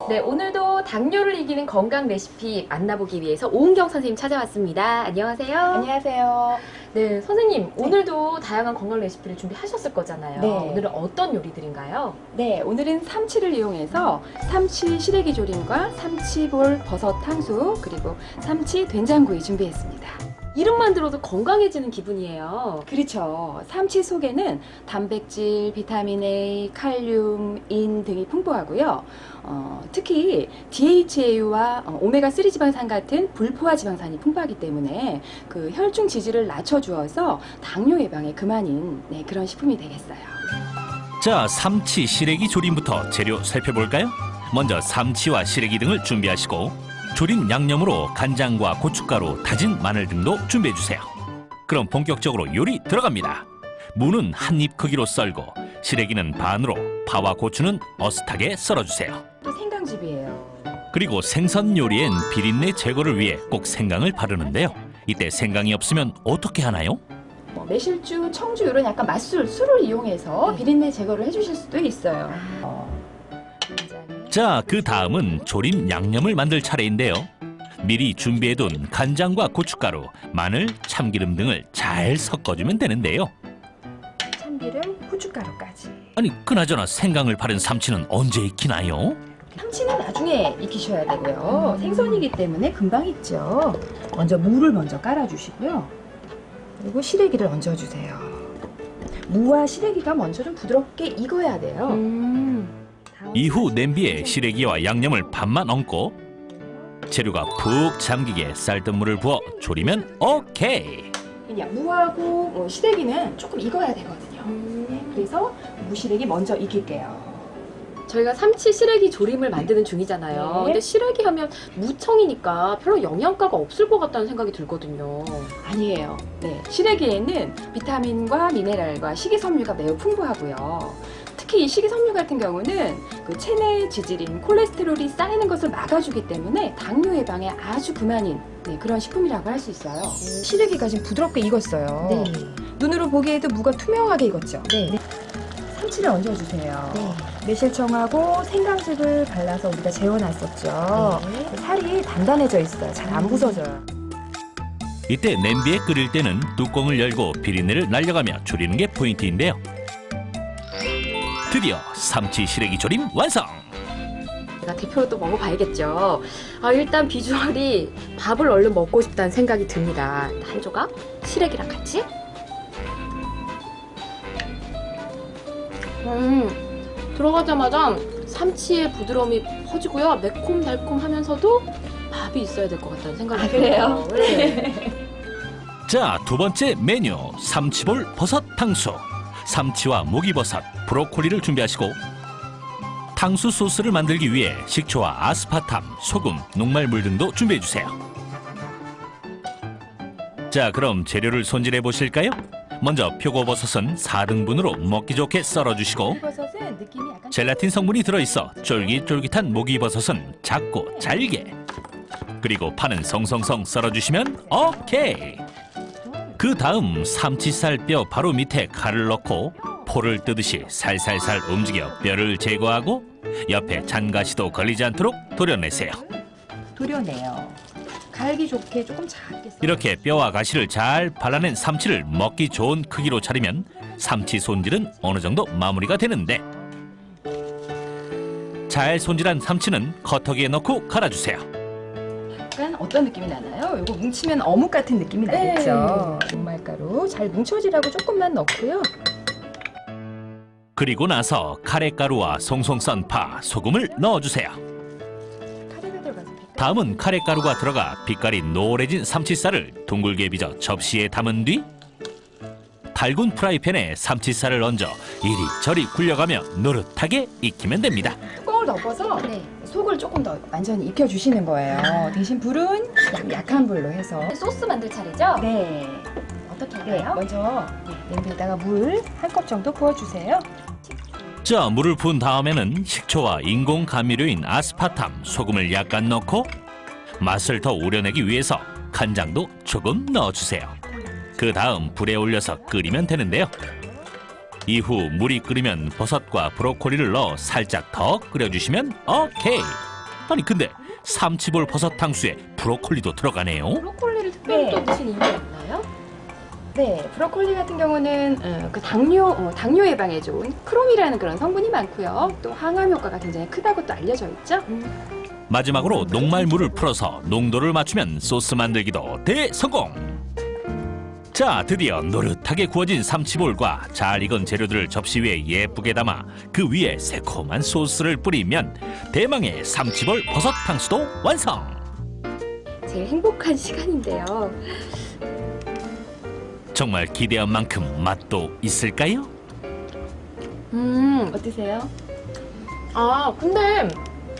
네, 오늘도 당뇨를 이기는 건강 레시피 만나보기 위해서 오은경 선생님 찾아왔습니다. 안녕하세요. 안녕하세요. 네, 선생님, 오늘도 다양한 건강 레시피를 준비하셨을 거잖아요. 네. 오늘은 어떤 요리들인가요? 네, 오늘은 삼치를 이용해서 삼치 시래기 조림과 삼치볼 버섯 탕수육 그리고 삼치 된장구이 준비했습니다. 이름만 들어도 건강해지는 기분이에요. 그렇죠. 삼치 속에는 단백질, 비타민 A, 칼륨, 인 등이 풍부하고요. 특히 DHA와 오메가3 지방산 같은 불포화 지방산이 풍부하기 때문에 그 혈중 지지를 낮춰주어서 당뇨 예방에 그만인 그런 식품이 되겠어요. 자, 삼치 시래기 조림부터 재료 살펴볼까요? 먼저 삼치와 시래기 등을 준비하시고 조림 양념으로 간장과 고춧가루, 다진 마늘 등도 준비해주세요. 그럼 본격적으로 요리 들어갑니다. 무는 한 입 크기로 썰고 시래기는 반으로, 파와 고추는 어슷하게 썰어주세요. 또 생강즙이에요. 그리고 생선 요리엔 비린내 제거를 위해 꼭 생강을 바르는데요. 이때 생강이 없으면 어떻게 하나요? 매실주, 청주 이런 약간 맛술, 술을 이용해서 비린내 제거를 해주실 수도 있어요. 자, 그 다음은 조림 양념을 만들 차례인데요. 미리 준비해둔 간장과 고춧가루, 마늘, 참기름 등을 잘 섞어주면 되는데요. 참기름, 후춧가루까지. 아니, 그나저나 생강을 바른 삼치는 언제 익히나요? 삼치는 나중에 익히셔야 되고요. 생선이기 때문에 금방 익죠. 먼저 무를 먼저 깔아주시고요. 그리고 시래기를 얹어주세요. 무와 시래기가 먼저 좀 부드럽게 익어야 돼요. 이후 냄비에 시래기와 양념을 반만 얹고 재료가 푹 잠기게 쌀뜨물을 부어 졸이면 오케이. 그냥 무하고 시래기는 조금 익어야 되거든요. 그래서 무시래기 먼저 익힐게요. 저희가 삼치 시래기 조림을 만드는 중이잖아요. 네. 근데 시래기 하면 무청이니까 별로 영양가가 없을 것 같다는 생각이 들거든요. 아니에요. 네, 시래기에는 비타민과 미네랄과 식이섬유가 매우 풍부하고요. 특히 이 식이섬유 같은 경우는 그 체내 지질인 콜레스테롤이 쌓이는 것을 막아주기 때문에 당뇨 예방에 아주 그만인 그런 식품이라고 할 수 있어요. 시래기가 지금 부드럽게 익었어요. 네. 눈으로 보기에도 무가 투명하게 익었죠. 네. 삼치를 얹어주세요. 네. 매실청하고 생강즙을 발라서 우리가 재워놨었죠. 네. 살이 단단해져 있어요. 잘 안 부서져요. 이때 냄비에 끓일 때는 뚜껑을 열고 비린내를 날려가며 졸이는 게 포인트인데요. 드디어 삼치 시래기 조림 완성! 제가 대표로 또 먹어봐야겠죠. 일단 비주얼이 밥을 얼른 먹고 싶다는 생각이 듭니다. 한 조각 시래기랑 같이. 들어가자마자 삼치의 부드러움이 퍼지고요. 매콤달콤하면서도 밥이 있어야 될 것 같다는 생각이 그래요? 들어요. 네. 자, 두 번째 메뉴 삼치볼 버섯 탕수. 삼치와 목이버섯, 브로콜리를 준비하시고 탕수 소스를 만들기 위해 식초와 아스파탐, 소금, 녹말물 등도 준비해주세요. 자, 그럼 재료를 손질해 보실까요? 먼저 표고버섯은 4등분으로 먹기 좋게 썰어주시고 버섯은 느낌이 약간 젤라틴 성분이 들어있어 쫄깃쫄깃한 목이버섯은 작고 잘게, 그리고 파는 성성성 썰어주시면 오케이. 그 다음 삼치살 뼈 바로 밑에 칼을 넣고 포를 뜨듯이 살살살 움직여 뼈를 제거하고 옆에 잔가시도 걸리지 않도록 도려내세요. 도려내요. 갈기 좋게 조금 작게 썰어요. 이렇게 뼈와 가시를 잘 발라낸 삼치를 먹기 좋은 크기로 차리면 삼치 손질은 어느 정도 마무리가 되는데, 잘 손질한 삼치는 커터기에 넣고 갈아주세요. 약간 어떤 느낌이 나나요? 이거 뭉치면 어묵 같은 느낌이 나겠죠. 녹말가루 잘 뭉쳐지라고 조금만 넣고요. 그리고 나서 카레가루와 송송 썬 파, 소금을 넣어주세요. 카레가 들어가서 빛깔이 다음은 카레가루가 들어가 빛깔이 노래진 삼치살을 둥글게 빚어 접시에 담은 뒤 달군 프라이팬에 삼치살을 얹어 이리저리 굴려가며 노릇하게 익히면 됩니다. 뚜껑을 덮어서 속을 조금 더 완전히 익혀주시는 거예요. 대신 불은 약한 불로 해서. 소스 만들 차례죠? 네. 어떻게 네, 할까요? 먼저 냄비에다가 물 한 컵 정도 부어주세요. 자, 물을 부은 다음에는 식초와 인공 감미료인 아스파탐, 소금을 약간 넣고 맛을 더 우려내기 위해서 간장도 조금 넣어주세요. 그 다음 불에 올려서 끓이면 되는데요. 이후 물이 끓으면 버섯과 브로콜리를 넣어 살짝 더 끓여주시면 오케이! 아니 근데 삼치볼 버섯 탕수에 브로콜리도 들어가네요. 브로콜리를 특별히 네. 또 드신 이유가 있나요? 네, 브로콜리 같은 경우는 그 당뇨 예방에 좋은 크롬이라는 그런 성분이 많고요. 또 항암 효과가 굉장히 크다고 또 알려져 있죠. 마지막으로 녹말물을 풀어서 농도를 맞추면 소스 만들기도 대성공. 자, 드디어 노릇하게 구워진 삼치볼과 잘 익은 재료들을 접시 위에 예쁘게 담아 그 위에 새콤한 소스를 뿌리면 대망의 삼치볼 버섯 탕수도 완성. 제일 행복한 시간인데요. 정말 기대한 만큼 맛도 있을까요? 어떠세요? 아, 근데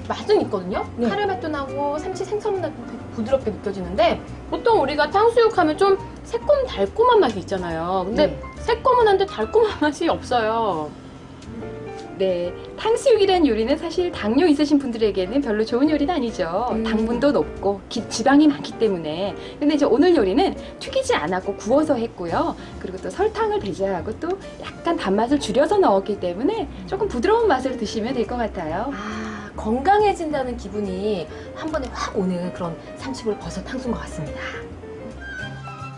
맛은 있거든요? 네. 카레 맛도 나고 삼치 생선 맛도 부드럽게 느껴지는데 보통 우리가 탕수육 하면 좀 새콤달콤한 맛이 있잖아요. 근데 네. 새콤은 한데 달콤한 맛이 없어요. 네, 탕수육이라는 요리는 사실 당뇨 있으신 분들에게는 별로 좋은 요리는 아니죠. 당분도 높고 지방이 많기 때문에. 근데 이제 오늘 요리는 튀기지 않았고 구워서 했고요. 그리고 또 설탕을 배제하고 또 약간 단맛을 줄여서 넣었기 때문에 조금 부드러운 맛을 드시면 될 것 같아요. 아, 건강해진다는 기분이 한 번에 확 오는 그런 삼치볼 버섯 탕수인 것 같습니다.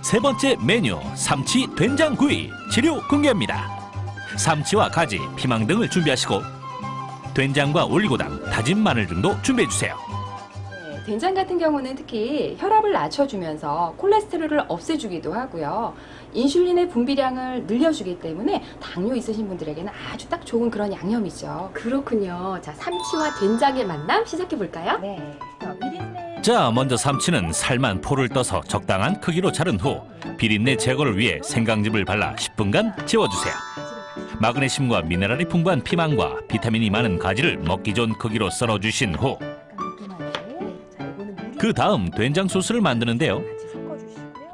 세 번째 메뉴 삼치 된장구이 재료 공개합니다. 삼치와 가지, 피망 등을 준비하시고 된장과 올리고당, 다진 마늘 등도 준비해주세요. 네, 된장 같은 경우는 특히 혈압을 낮춰주면서 콜레스테롤을 없애주기도 하고요. 인슐린의 분비량을 늘려주기 때문에 당뇨 있으신 분들에게는 아주 딱 좋은 그런 양념이죠. 그렇군요. 자, 삼치와 된장의 만남 시작해볼까요? 네. 자, 먼저 삼치는 살만 포를 떠서 적당한 크기로 자른 후 비린내 제거를 위해 생강즙을 발라 10분간 재워주세요. 마그네슘과 미네랄이 풍부한 피망과 비타민이 많은 가지를 먹기 좋은 크기로 썰어주신 후 그 다음 된장 소스를 만드는데요.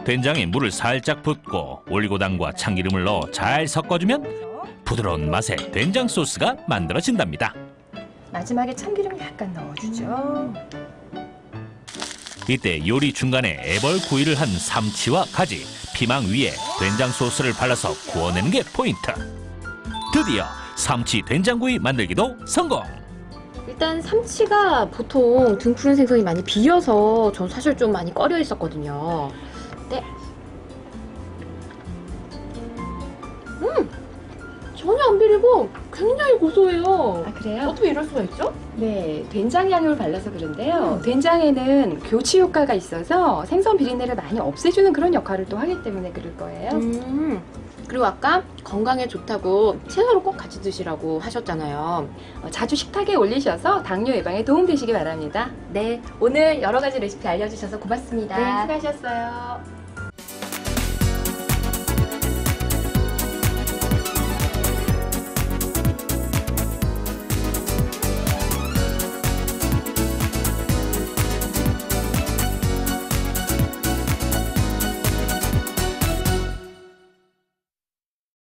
된장에 물을 살짝 붓고 올리고당과 참기름을 넣어 잘 섞어주면 부드러운 맛의 된장 소스가 만들어진답니다. 마지막에 참기름 약간 넣어주죠. 이때 요리 중간에 애벌 구이를 한 삼치와 가지, 피망 위에 된장 소스를 발라서 구워내는 게 포인트. 드디어 삼치 된장구이 만들기도 성공! 일단 삼치가 보통 등푸른 생선이 많이 비려서 전 사실 좀 많이 꺼려 있었거든요. 네. 전혀 안 비리고 굉장히 고소해요. 아, 그래요? 어떻게 이럴 수가 있죠? 네, 된장 양념을 발라서 그런데요. 된장에는 교치 효과가 있어서 생선 비린내를 많이 없애주는 그런 역할을 또 하기 때문에 그럴 거예요. 그리고 아까 건강에 좋다고 채소로 꼭 같이 드시라고 하셨잖아요. 자주 식탁에 올리셔서 당뇨 예방에 도움되시기 바랍니다. 네, 오늘 여러 가지 레시피 알려주셔서 고맙습니다. 네, 수고하셨어요.